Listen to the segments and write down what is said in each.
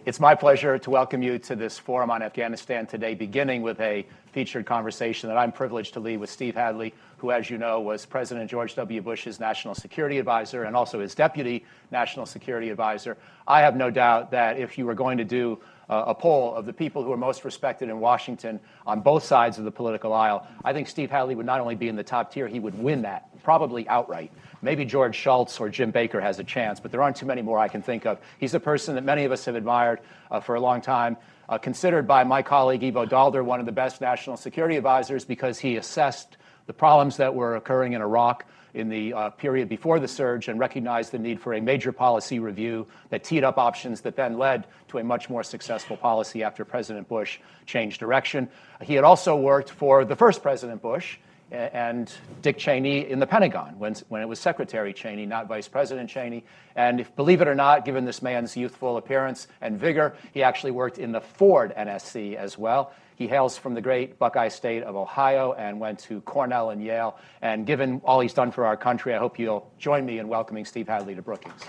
It's my pleasure to welcome you to this forum on Afghanistan today, beginning with a featured conversation that I'm privileged to lead with Steve Hadley, who, as you know, was President George W. Bush's national security advisor and also his deputy national security advisor. I have no doubt that if you were going to do a poll of the people who are most respected in Washington on both sides of the political aisle, I think Steve Hadley would not only be in the top tier, he would win that, probably outright. Maybe George Shultz or Jim Baker has a chance, but there aren't too many more I can think of. He's a person that many of us have admired for a long time, considered by my colleague Ivo Daalder one of the best national security advisors because he assessed the problems that were occurring in Iraq in the period before the surge and recognized the need for a major policy review that teed up options that then led to a much more successful policy after President Bush changed direction. He had also worked for the first President Bush and Dick Cheney in the Pentagon when it was Secretary Cheney, not Vice President Cheney. And if, believe it or not, given this man's youthful appearance and vigor, he actually worked in the Ford NSC as well. He hails from the great Buckeye State of Ohio and went to Cornell and Yale. And given all he's done for our country, I hope you'll join me in welcoming Steve Hadley to Brookings.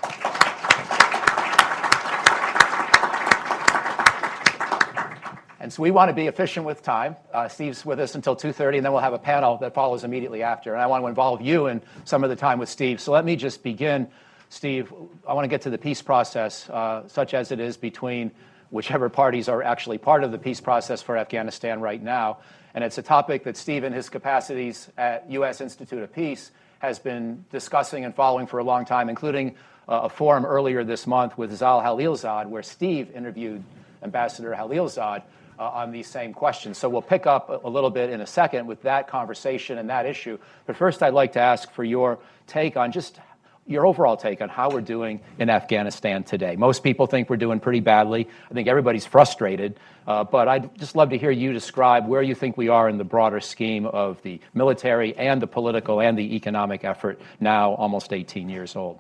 And so we want to be efficient with time. Steve's with us until 2:30, and then we'll have a panel that follows immediately after. And I want to involve you in some of the time with Steve. So let me just begin, Steve. I want to get to the peace process, such as it is between whichever parties are actually part of the peace process for Afghanistan right now. And it's a topic that Steve, in his capacities at U.S. Institute of Peace, has been discussing and following for a long time, including a forum earlier this month with Zal Khalilzad, where Steve interviewed Ambassador Khalilzad on these same questions. So we'll pick up a little bit in a second with that conversation and that issue. But first, I'd like to ask for your take on just your overall take on how we're doing in Afghanistan today. Most people think we're doing pretty badly. I think everybody's frustrated. But I'd just love to hear you describe where you think we are in the broader scheme of the military and the political and the economic effort now almost 18 years old.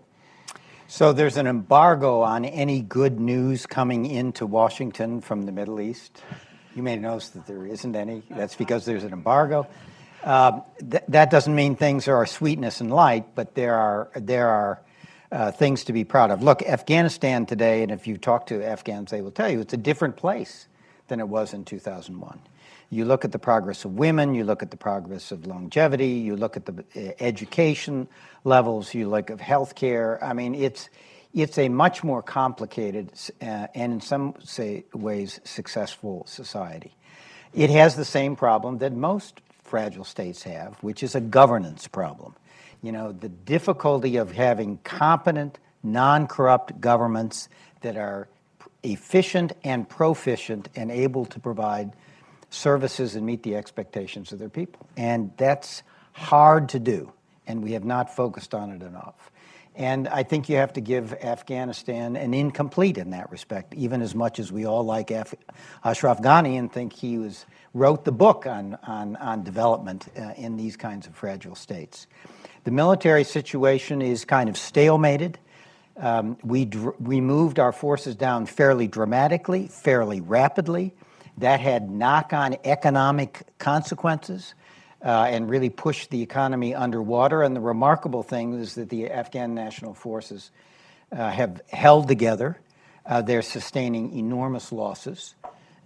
So there's an embargo on any good news coming into Washington from the Middle East. You may notice that there isn't any. That's because there's an embargo. That doesn't mean things are sweetness and light, but there are things to be proud of. Look, Afghanistan today, and if you talk to Afghans, they will tell you it's a different place than it was in 2001. You look at the progress of women, you look at the progress of longevity, you look at the education levels, you look at healthcare. I mean, it's a much more complicated and in some ways successful society. It has the same problem that most fragile states have, which is a governance problem. You know, the difficulty of having competent, non-corrupt governments that are efficient and proficient and able to provide services and meet the expectations of their people. And that's hard to do, and we have not focused on it enough. And I think you have to give Afghanistan an incomplete in that respect, even as much as we all like Ashraf Ghani and think he wrote the book on development in these kinds of fragile states. The military situation is kind of stalemated. We moved our forces down fairly dramatically, fairly rapidly. That had knock-on economic consequences and really pushed the economy underwater. And the remarkable thing is that the Afghan National Forces have held together. They're sustaining enormous losses.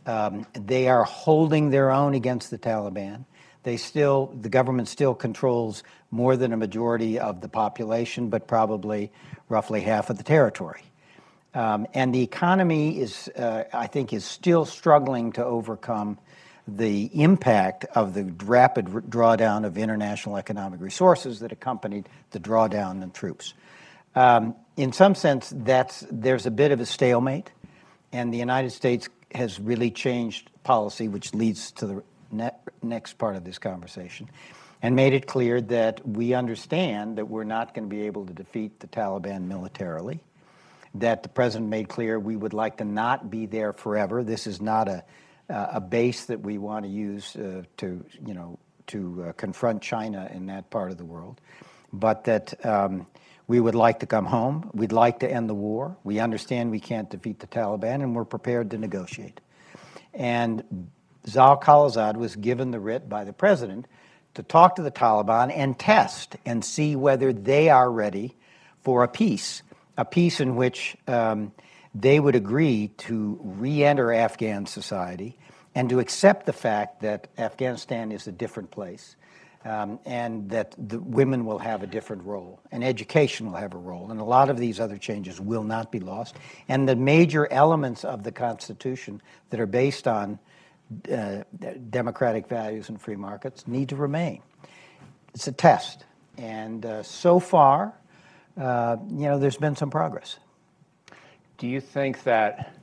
They are holding their own against the Taliban. The government still controls more than a majority of the population, but probably roughly half of the territory. And the economy I think, is still struggling to overcome the impact of the rapid drawdown of international economic resources that accompanied the drawdown of troops. In some sense, there's a bit of a stalemate, and the United States has really changed policy, which leads to the next part of this conversation, and made it clear that we understand that we're not going to be able to defeat the Taliban militarily, that the president made clear we would like to not be there forever. This is not a base that we want to use to confront China in that part of the world, but that we would like to come home. We'd like to end the war. We understand we can't defeat the Taliban, and we're prepared to negotiate. And Zal Khalilzad was given the writ by the president to talk to the Taliban and test and see whether they are ready for a peace in which they would agree to re-enter Afghan society and to accept the fact that Afghanistan is a different place, and that the women will have a different role, and education will have a role, and a lot of these other changes will not be lost. And the major elements of the Constitution that are based on democratic values and free markets need to remain. It's a test, and so far, there's been some progress. Do you think that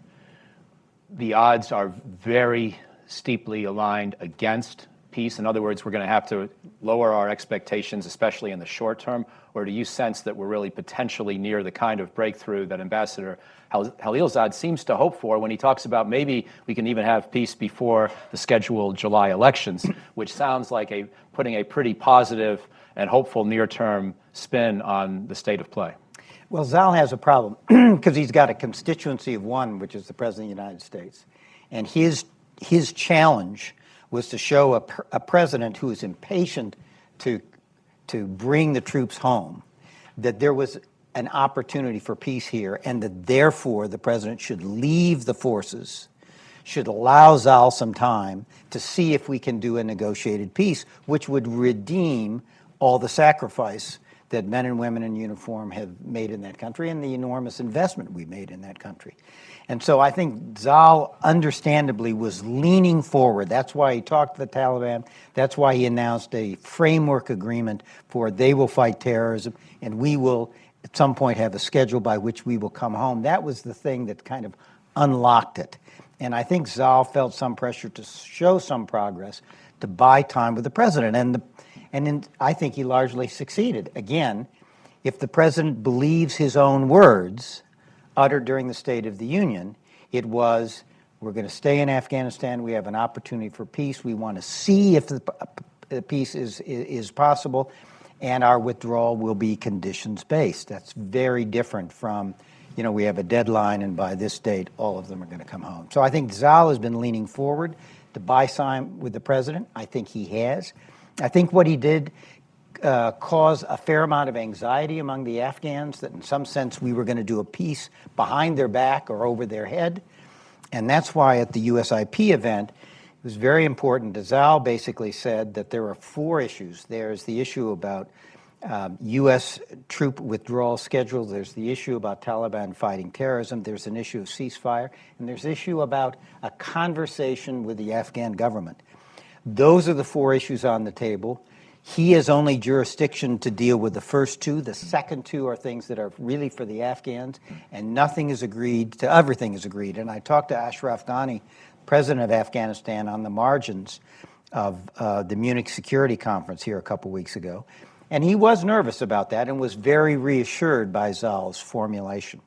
the odds are very steeply aligned against peace? In other words, we're going to have to lower our expectations, especially in the short term, or do you sense that we're really potentially near the kind of breakthrough that Ambassador Khalilzads seems to hope for when he talks about maybe we can even have peace before the scheduled July elections, which sounds like putting a pretty positive and hopeful near-term spin on the state of play? Well, Zal has a problem because he's got a constituency of one, which is the President of the United States. And his challenge was to show a president who is impatient to bring the troops home, that there was an opportunity for peace here, and that therefore the president should leave the forces, should allow Zal some time to see if we can do a negotiated peace, which would redeem all the sacrifice that men and women in uniform have made in that country and the enormous investment we made in that country. And so I think Zal understandably was leaning forward. That's why he talked to the Taliban. That's why he announced a framework agreement for they will fight terrorism and we will at some point have a schedule by which we will come home. That was the thing that kind of unlocked it. And I think Zal felt some pressure to show some progress, to buy time with the president. I think he largely succeeded. Again, if the president believes his own words uttered during the State of the Union, it was, we're going to stay in Afghanistan, we have an opportunity for peace, we want to see if the peace is possible, and our withdrawal will be conditions-based. That's very different from, we have a deadline, and by this date, all of them are going to come home. So I think Zal has been leaning forward to buy time with the president. I think he has. I think what he did caused a fair amount of anxiety among the Afghans, that in some sense we were going to do a peace behind their back or over their head. And that's why at the USIP event, it was very important. Zal basically said that there are 4 issues. There's the issue about U.S. troop withdrawal schedule. There's the issue about Taliban fighting terrorism. There's an issue of ceasefire. And there's an issue about a conversation with the Afghan government. Those are the 4 issues on the table. He has only jurisdiction to deal with the first 2. The second 2 are things that are really for the Afghans, and nothing is agreed to, everything is agreed. And I talked to Ashraf Ghani, president of Afghanistan, on the margins of the Munich Security Conference here a couple weeks ago. And he was nervous about that and was very reassured by Zal's formulation.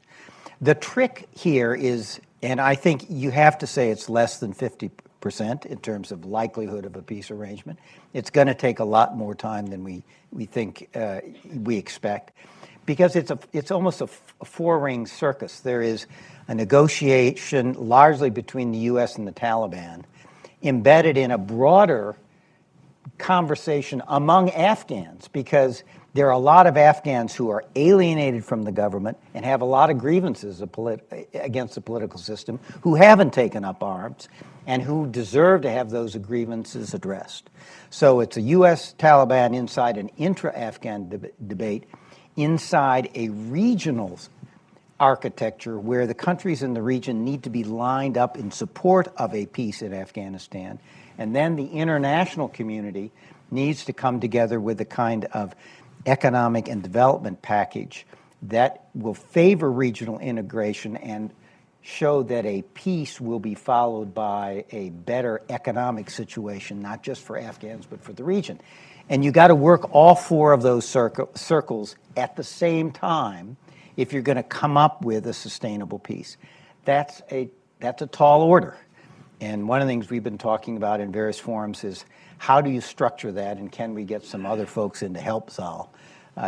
The trick here is, and I think you have to say it's less than 50% in terms of likelihood of a peace arrangement. It's going to take a lot more time than we think we expect, because it's almost a 4-ring circus. There is a negotiation largely between the U.S. and the Taliban, embedded in a broader conversation among Afghans, because there are a lot of Afghans who are alienated from the government and have a lot of grievances against the political system, who haven't taken up arms and who deserve to have those grievances addressed. So it's a U.S. Taliban inside an intra-Afghan debate, inside a regional architecture where the countries in the region need to be lined up in support of a peace in Afghanistan. And then the international community needs to come together with a kind of economic and development package that will favor regional integration and show that a peace will be followed by a better economic situation, not just for Afghans, but for the region. And you got to work all 4 of those circles at the same time if you're going to come up with a sustainable peace. That's a tall order. And one of the things we've been talking about in various forums is how do you structure that, and can we get some other folks in to help Zal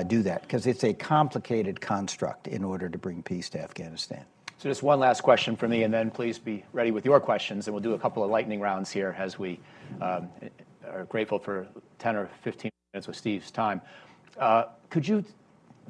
do that? Because it's a complicated construct in order to bring peace to Afghanistan. So just one last question for me, and then please be ready with your questions, and we'll do a couple of lightning rounds here as we are grateful for 10 or 15 minutes with Steve's time. Could you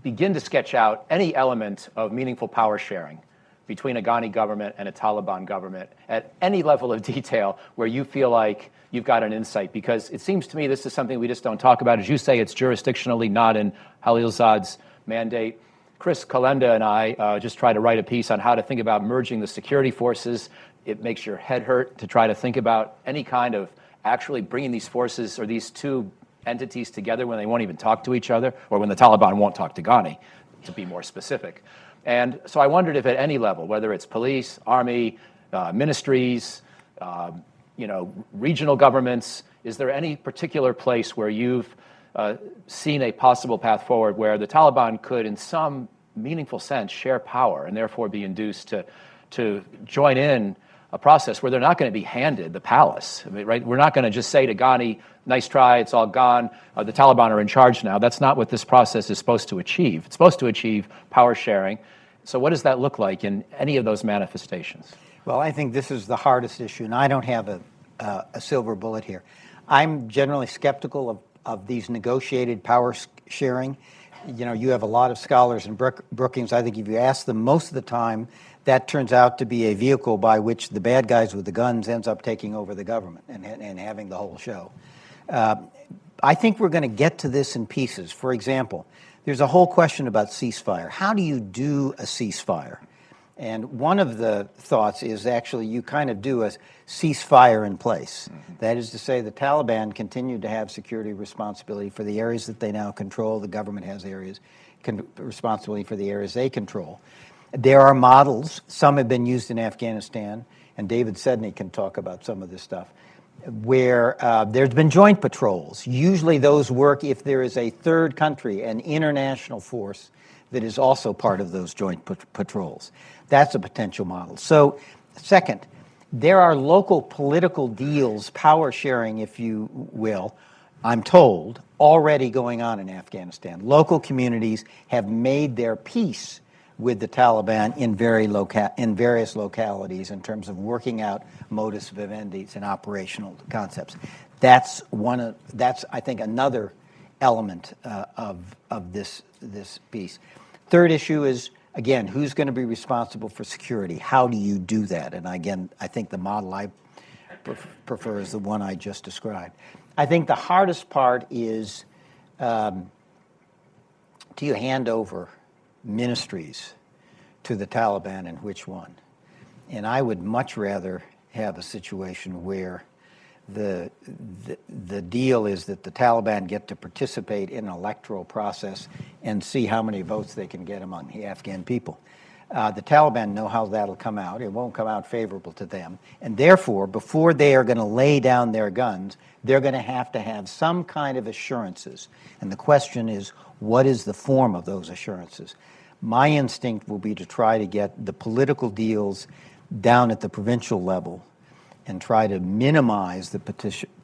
begin to sketch out any element of meaningful power sharing between a Ghani government and a Taliban government at any level of detail where you feel like you've got an insight? Because it seems to me this is something we just don't talk about. As you say, it's jurisdictionally not in Khalilzads' mandate. Chris Kalenda and I just tried to write a piece on how to think about merging the security forces. It makes your head hurt to try to think about any kind of actually bringing these forces or these two entities together when they won't even talk to each other, or when the Taliban won't talk to Ghani, to be more specific. And so I wondered if at any level, whether it's police, army, ministries, regional governments, is there any particular place where you've seen a possible path forward where the Taliban could, in some meaningful sense, share power and therefore be induced to join in a process where they're not going to be handed the palace, I mean, right? We're not going to just say to Ghani, nice try, it's all gone, the Taliban are in charge now. That's not what this process is supposed to achieve. It's supposed to achieve power sharing. So what does that look like in any of those manifestations? Well, I think this is the hardest issue, and I don't have a silver bullet here. I'm generally skeptical of these negotiated power sharing. You have a lot of scholars in Brookings. I think if you ask them, most of the time, that turns out to be a vehicle by which the bad guys with the guns ends up taking over the government and having the whole show. I think we're going to get to this in pieces. For example, there's a whole question about ceasefire. How do you do a ceasefire? And one of the thoughts is actually you kind of do a ceasefire in place. Mm-hmm. That is to say, the Taliban continue to have security responsibility for the areas that they now control. The government has responsibility for the areas they control. There are models. Some have been used in Afghanistan, and David Sedney can talk about some of this stuff, where there's been joint patrols. Usually those work if there is a third country, an international force, that is also part of those joint patrols. That's a potential model. So, second, there are local political deals, power sharing, if you will, I'm told, already going on in Afghanistan. Local communities have made their peace with the Taliban in various localities in terms of working out modus vivendi and operational concepts. That's I think another element of this piece. Third issue is, again, who's going to be responsible for security? How do you do that? And again, I think the model I prefer is the one I just described. I think the hardest part is, do you hand over ministries to the Taliban, and which one? And I would much rather have a situation where the deal is that the Taliban get to participate in an electoral process and see how many votes they can get among the Afghan people. The Taliban know how that'll come out. It won't come out favorable to them. And therefore, before they are going to lay down their guns, they're going to have some kind of assurances. And the question is, what is the form of those assurances? My instinct will be to try to get the political deals down at the provincial level and try to minimize the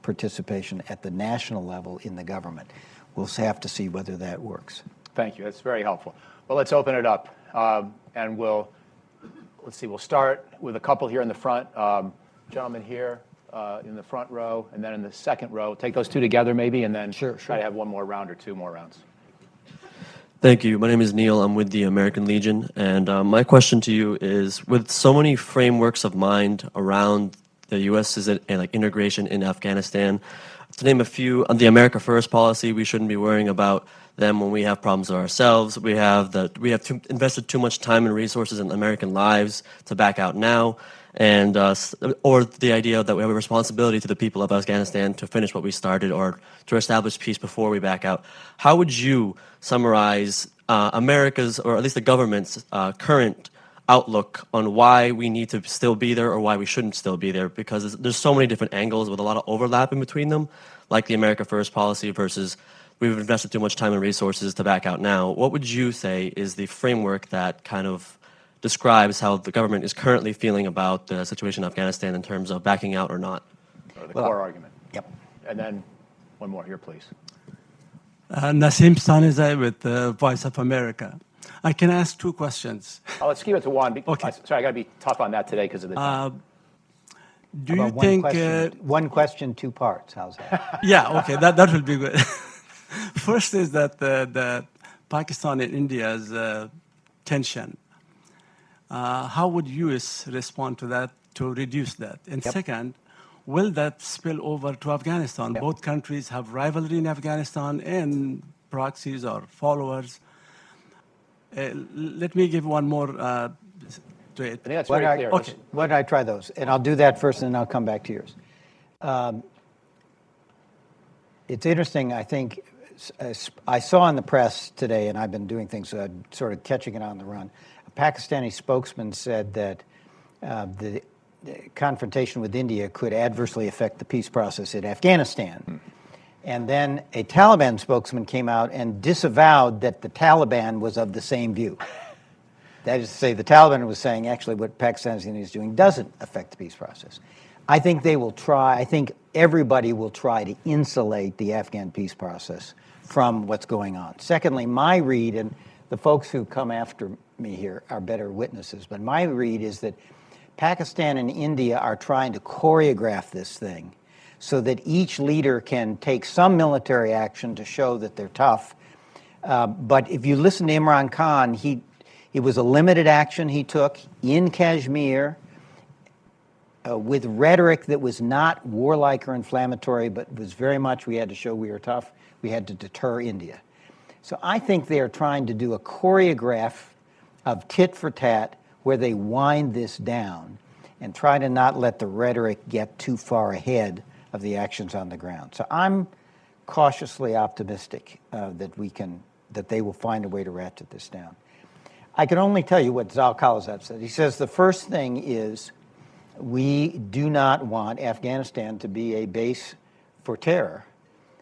participation at the national level in the government. We'll have to see whether that works. Thank you. That's very helpful. Well, let's open it up, and we'll start with a couple here in the front. Gentleman here in the front row, and then in the second row. Take those two together, maybe, and then try to have one more round or two more rounds. Thank you. My name is Neil. I'm with the American Legion, and my question to you is: with so many frameworks of mind around the U.S.'s integration in Afghanistan, to name a few, on the America First policy, we shouldn't be worrying about them when we have problems ourselves. We have invested too much time and resources in American lives to back out now, and or the idea that we have a responsibility to the people of Afghanistan to finish what we started or to establish peace before we back out. How would you summarize America's, or at least the government's, current outlook on why we need to still be there or why we shouldn't still be there? Because there's so many different angles with a lot of overlap in between them, like the America First policy versus we've invested too much time and resources to back out now. What would you say is the framework that kind of describes how the government is currently feeling about the situation in Afghanistan in terms of backing out or not? The core argument. Yep. And then one more here, please. Nassim Stanizai with the Voice of America. I can ask two questions. Let's keep it to one. Okay. Sorry, I got to be tough on that today because of the time. Do you think... one question, two parts. How's that? Yeah, okay, that will be good. First is that the Pakistan and India's tension. How would U.S. respond to that to reduce that? And second, will that spill over to Afghanistan? Both countries have rivalry in Afghanistan and proxies or followers. Let me give one more to it. I think that's very clear. Okay, why don't I try those? And I'll do that first, and then I'll come back to yours. It's interesting, I think, I saw in the press today, and I've been doing things, sort of catching it on the run. A Pakistani spokesman said that the confrontation with India could adversely affect the peace process in Afghanistan. And then a Taliban spokesman came out and disavowed that the Taliban was of the same view. That is to say, the Taliban was saying, actually, what Pakistan is doing doesn't affect the peace process. I think they will try, I think everybody will try to insulate the Afghan peace process from what's going on. Secondly, my read, and the folks who come after me here are better witnesses, but my read is that Pakistan and India are trying to choreograph this thing so that each leader can take some military action to show that they're tough. But if you listen to Imran Khan, it was a limited action he took in Kashmir with rhetoric that was not warlike or inflammatory, but was very much, we had to show we were tough, we had to deter India. So I think they are trying to do a choreograph of tit for tat where they wind this down and try to not let the rhetoric get too far ahead of the actions on the ground. So I'm cautiously optimistic that they will find a way to ratchet this down. I can only tell you what Khalilzads said. He says the first thing is we do not want Afghanistan to be a base for terror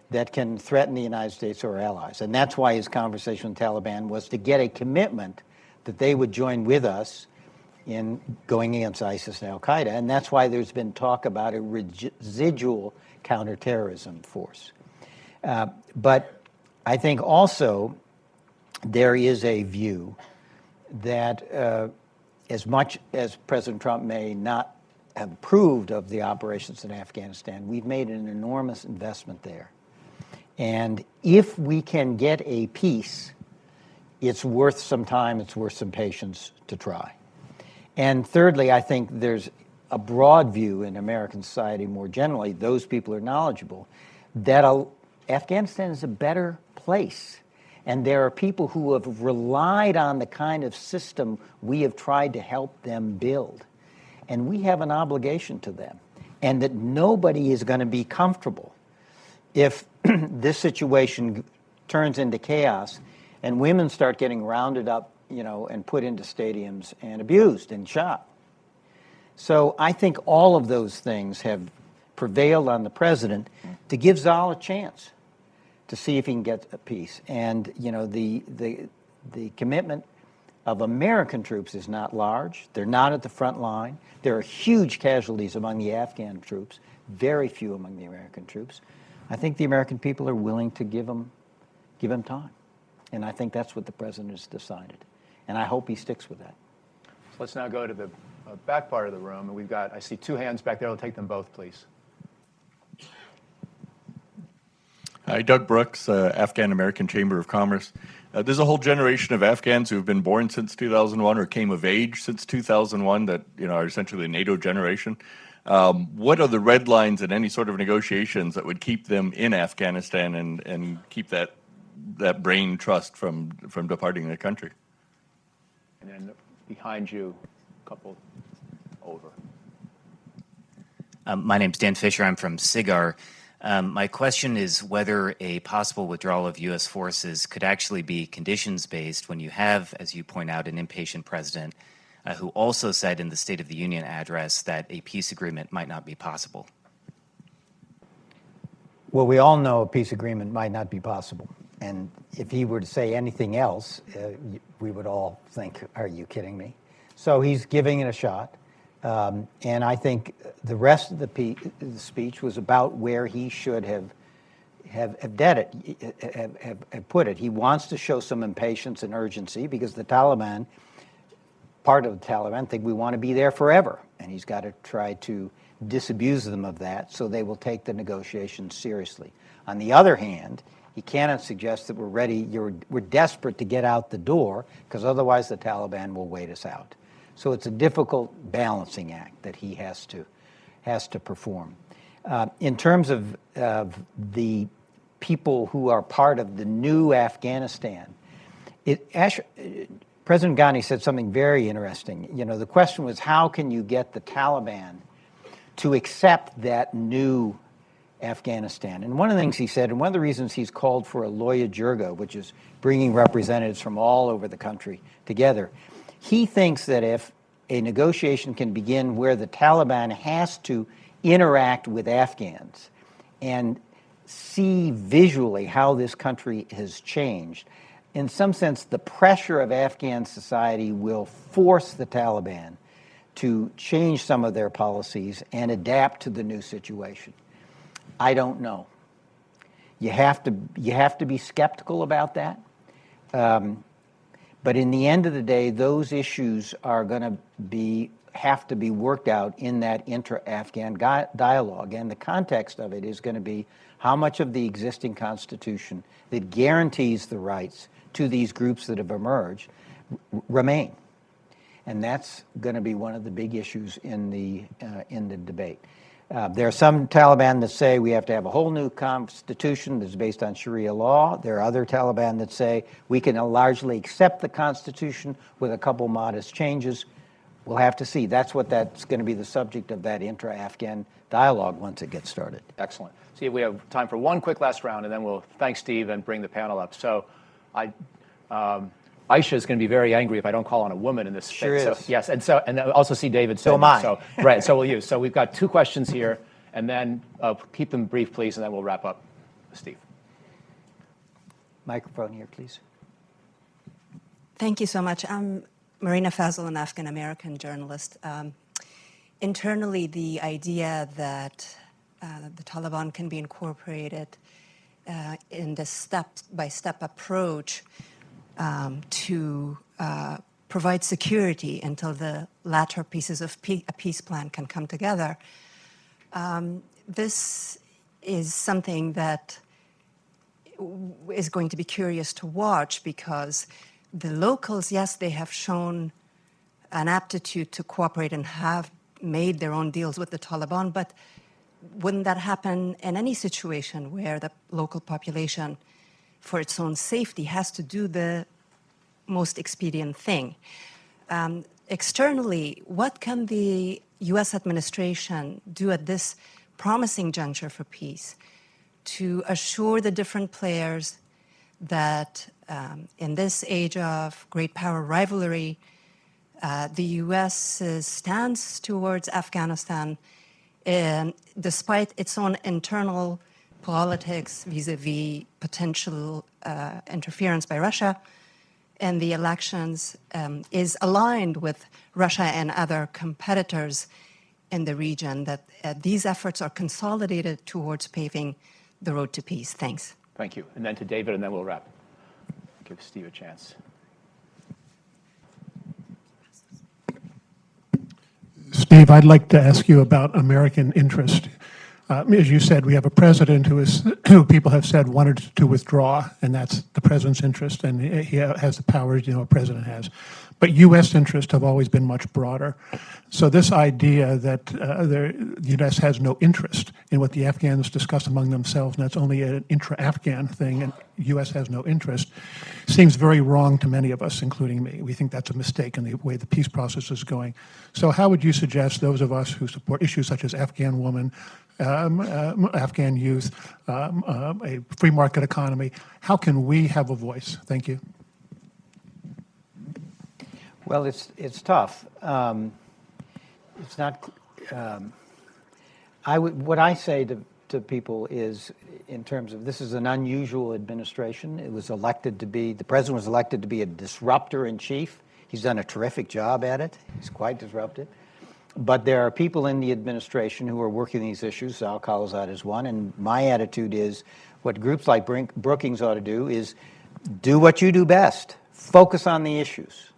that can threaten the United States or allies. And that's why his conversation with the Taliban was to get a commitment that they would join with us in going against ISIS and al-Qaeda. And that's why there's been talk about a residual counterterrorism force. But I think also there is a view that as much as President Trump may not have approved of the operations in Afghanistan, we've made an enormous investment there. And if we can get a peace, it's worth some time, it's worth some patience to try. And thirdly, I think there's a broad view in American society more generally, those people are knowledgeable, that Afghanistan is a better place. And there are people who have relied on the kind of system we have tried to help them build. And we have an obligation to them. And that nobody is going to be comfortable if this situation turns into chaos and women start getting rounded up, and put into stadiums and abused and shot. So I think all of those things have prevailed on the president to give Zal a chance to see if he can get a peace. And the commitment of American troops is not large. They're not at the front line. There are huge casualties among the Afghan troops, very few among the American troops. I think the American people are willing to give them time. And I think that's what the president has decided. And I hope he sticks with that. So let's now go to the back part of the room. And I see two hands back there. I'll take them both, please. Hi, Doug Brooks, Afghan American Chamber of Commerce. There's a whole generation of Afghans who have been born since 2001 or came of age since 2001 that are essentially the NATO generation. What are the red lines in any sort of negotiations that would keep them in Afghanistan and keep that brain trust from departing the country? And then behind you, a couple over. My name's Dan Fisher. I'm from SIGAR. My question is whether a possible withdrawal of U.S. forces could actually be conditions-based when you have, as you point out, an impatient president who also said in the State of the Union address that a peace agreement might not be possible. Well, we all know a peace agreement might not be possible. And if he were to say anything else, we would all think, are you kidding me? So he's giving it a shot. And I think the rest of the speech was about where he should have put it. He wants to show some impatience and urgency because the Taliban, part of the Taliban, think we want to be there forever. And he's got to try to disabuse them of that so they will take the negotiations seriously. On the other hand, he cannot suggest that we're desperate to get out the door because otherwise the Taliban will wait us out. So it's a difficult balancing act that he has to perform. In terms of the people who are part of the new Afghanistan, President Ghani said something very interesting. You know, the question was, how can you get the Taliban to accept that new Afghanistan? And one of the things he said, and one of the reasons he's called for a Loya Jirga, which is bringing representatives from all over the country together, he thinks that if a negotiation can begin where the Taliban has to interact with Afghans and see visually how this country has changed, in some sense, the pressure of Afghan society will force the Taliban to change some of their policies and adapt to the new situation. I don't know. You have to be skeptical about that. But in the end of the day, those issues are going to have to be worked out in that inter-Afghan dialogue. And the context of it is going to be how much of the existing constitution that guarantees the rights to these groups that have emerged remain. And that's going to be one of the big issues in the debate. There are some Taliban that say we have to have a whole new constitution that's based on Sharia law. There are other Taliban that say we can largely accept the constitution with a couple modest changes. We'll have to see. That's going to be the subject of that intra-Afghan dialogue once it gets started. Excellent. See, we have time for one quick last round, and then we'll thank Steve and bring the panel up. So Aisha is going to be very angry if I don't call on a woman in this space. Sure is. So, yes, and I also see David. So am I. So, right, so will you. So we've got two questions here, and then keep them brief, please, and then we'll wrap up. Steve. Microphone here, please. Thank you so much. I'm Marina Fazal, an African-American journalist. Internally, the idea that the Taliban can be incorporated in this step-by-step approach to provide security until the latter pieces of a peace plan can come together. This is something that is going to be curious to watch, because the locals, yes, they have shown an aptitude to cooperate and have made their own deals with the Taliban, but wouldn't that happen in any situation where the local population, for its own safety, has to do the most expedient thing? Externally, what can the U.S. administration do at this promising juncture for peace to assure the different players that in this age of great power rivalry, the U.S. stance towards Afghanistan, despite its own internal politics vis-a-vis potential interference by Russia in the elections, is aligned with Russia and other competitors in the region, that these efforts are consolidated towards paving the road to peace? Thanks. Thank you. And then to David, and then we'll wrap. Give Steve a chance. Steve, I'd like to ask you about American interest. As you said, we have a president who people have said wanted to withdraw, and that's the president's interest, and he has the powers, a president has. But U.S. interests have always been much broader. So this idea that the U.S. has no interest in what the Afghans discuss among themselves, and that's only an intra-Afghan thing, and U.S. has no interest, seems very wrong to many of us, including me. We think that's a mistake in the way the peace process is going. So how would you suggest those of us who support issues such as Afghan women, Afghan youth, a free market economy, how can we have a voice? Thank you. Well, it's tough. It's not. What I say to people is, in terms of, this is an unusual administration. It was elected to be, the president was elected to be a disruptor in chief. He's done a terrific job at it. He's quite disruptive. But there are people in the administration who are working these issues. Al Khalilzads is one, and my attitude is, what groups like Brookings ought to do is do what you do best. Focus on the issues.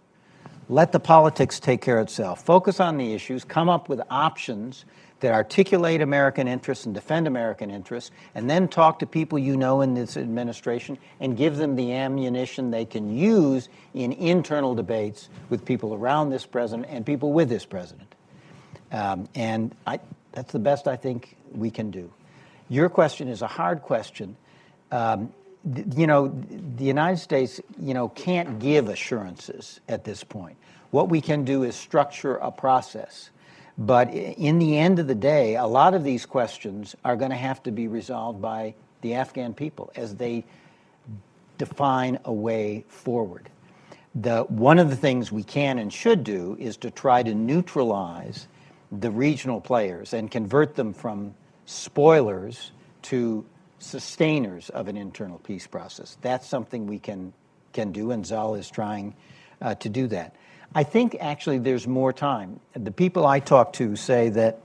Let the politics take care of itself. Focus on the issues, come up with options that articulate American interests and defend American interests, and then talk to people you know in this administration and give them the ammunition they can use in internal debates with people around this president and people with this president. That's the best I think we can do. Your question is a hard question. The United States, can't give assurances at this point. What we can do is structure a process. But in the end of the day, a lot of these questions are going to have to be resolved by the Afghan people as they define a way forward. One of the things we can and should do is to try to neutralize the regional players and convert them from spoilers to sustainers of an internal peace process. That's something we can do, and Zal is trying to do that. I think actually there's more time. The people I talk to say that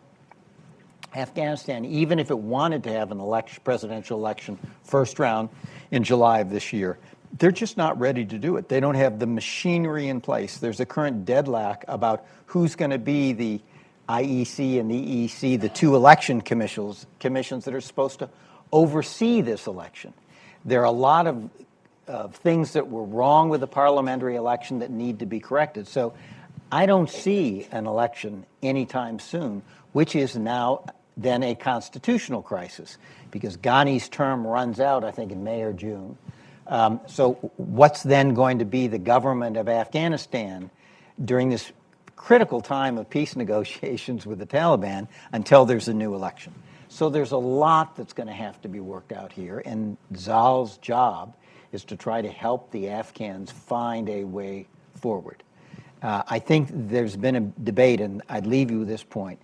Afghanistan, even if it wanted to have an presidential election, first round in July of this year, they're just not ready to do it. They don't have the machinery in place. There's a current deadlock about who's going to be the IEC and the EEC, the two election commissions that are supposed to oversee this election. There are a lot of things that were wrong with the parliamentary election that need to be corrected. So I don't see an election anytime soon, which is now then a constitutional crisis, because Ghani's term runs out, I think, in May or June. So what's then going to be the government of Afghanistan during this critical time of peace negotiations with the Taliban until there's a new election? So there's a lot that's going to have to be worked out here, and Zal's job is to try to help the Afghans find a way forward. I think there's been a debate, and I'd leave you with this point.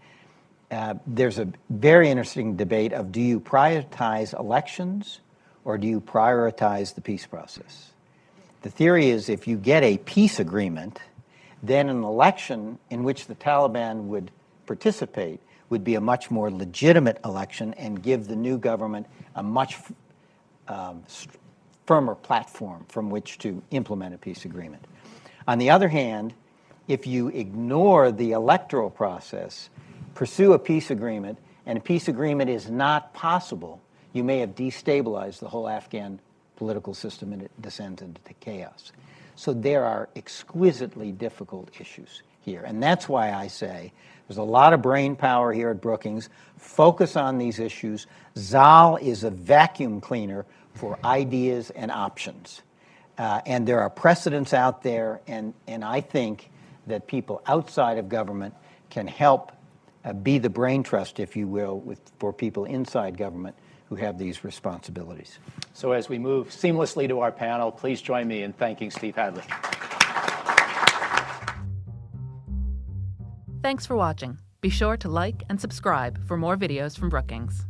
There's a very interesting debate of, do you prioritize elections or do you prioritize the peace process? The theory is, if you get a peace agreement, then an election in which the Taliban would participate would be a much more legitimate election and give the new government a much firmer platform from which to implement a peace agreement. On the other hand, if you ignore the electoral process, pursue a peace agreement, and a peace agreement is not possible, you may have destabilized the whole Afghan political system and it descends into chaos. So there are exquisitely difficult issues here. And that's why I say there's a lot of brain power here at Brookings. Focus on these issues. Zal is a vacuum cleaner for ideas and options. And there are precedents out there, and I think that people outside of government can help be the brain trust, if you will, for people inside government who have these responsibilities. So as we move seamlessly to our panel, please join me in thanking Steve Hadley. Thanks for watching. Be sure to like and subscribe for more videos from Brookings.